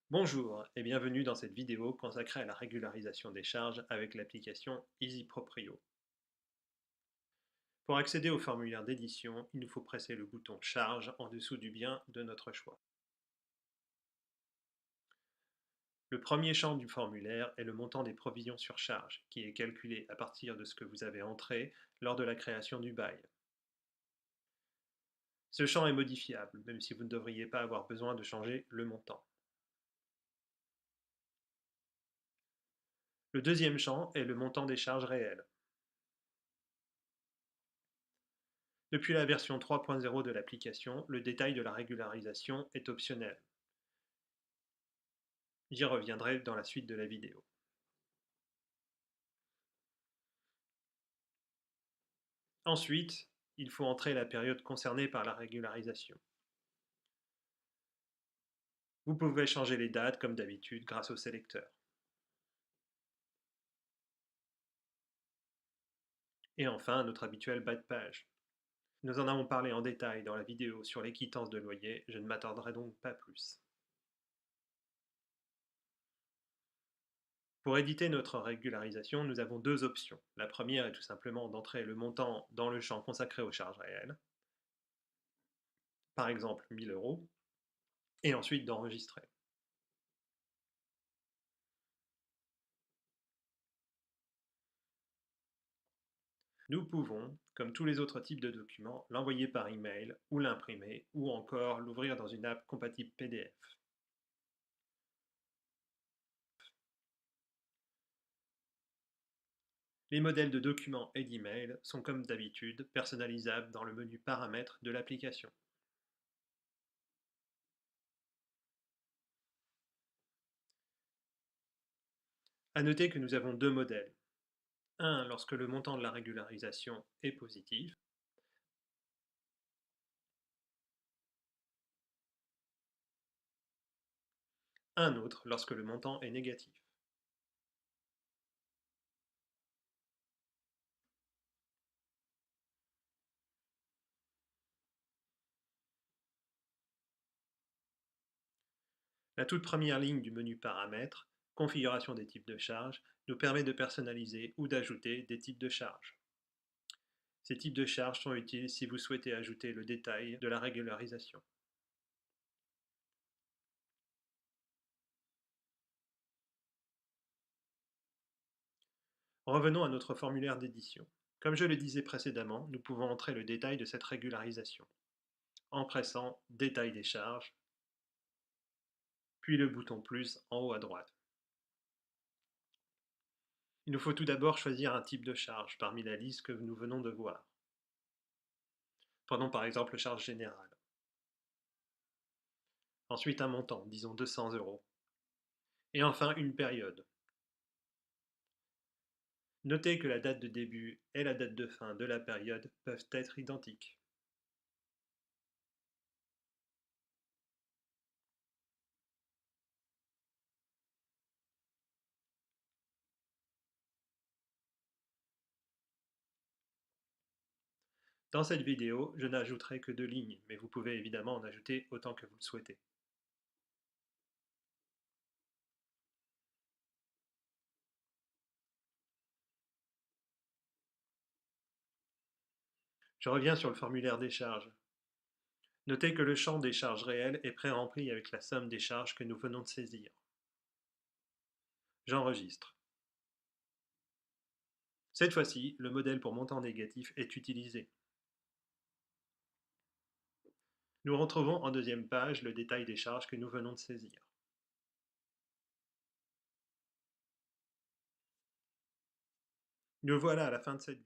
Bonjour et bienvenue dans cette vidéo consacrée à la régularisation des charges avec l'application EasyProprio. Pour accéder au formulaire d'édition, il nous faut presser le bouton Charge en dessous du bien de notre choix. Le premier champ du formulaire est le montant des provisions sur charge, qui est calculé à partir de ce que vous avez entré lors de la création du bail. Ce champ est modifiable, même si vous ne devriez pas avoir besoin de changer le montant. Le deuxième champ est le montant des charges réelles. Depuis la version 3.0 de l'application, le détail de la régularisation est optionnel. J'y reviendrai dans la suite de la vidéo. Ensuite, il faut entrer la période concernée par la régularisation. Vous pouvez changer les dates comme d'habitude grâce au sélecteur. Et enfin, notre habituel bas de page. Nous en avons parlé en détail dans la vidéo sur les quittances de loyer, je ne m'attarderai donc pas plus. Pour éditer notre régularisation, nous avons deux options. La première est tout simplement d'entrer le montant dans le champ consacré aux charges réelles, par exemple 1000 euros, et ensuite d'enregistrer. Nous pouvons, comme tous les autres types de documents, l'envoyer par email ou l'imprimer ou encore l'ouvrir dans une app compatible PDF. Les modèles de documents et d'email sont comme d'habitude personnalisables dans le menu Paramètres de l'application. À noter que nous avons deux modèles. Un lorsque le montant de la régularisation est positif, un autre lorsque le montant est négatif. La toute première ligne du menu Paramètres, Configuration des types de charges, nous permet de personnaliser ou d'ajouter des types de charges. Ces types de charges sont utiles si vous souhaitez ajouter le détail de la régularisation. Revenons à notre formulaire d'édition. Comme je le disais précédemment, nous pouvons entrer le détail de cette régularisation en pressant Détail des charges, puis le bouton plus en haut à droite. Il nous faut tout d'abord choisir un type de charge parmi la liste que nous venons de voir. Prenons par exemple charge générale. Ensuite un montant, disons 200 euros. Et enfin une période. Notez que la date de début et la date de fin de la période peuvent être identiques. Dans cette vidéo, je n'ajouterai que deux lignes, mais vous pouvez évidemment en ajouter autant que vous le souhaitez. Je reviens sur le formulaire des charges. Notez que le champ des charges réelles est pré-rempli avec la somme des charges que nous venons de saisir. J'enregistre. Cette fois-ci, le modèle pour montant négatif est utilisé. Nous retrouvons en deuxième page le détail des charges que nous venons de saisir. Nous voilà à la fin de cette vidéo.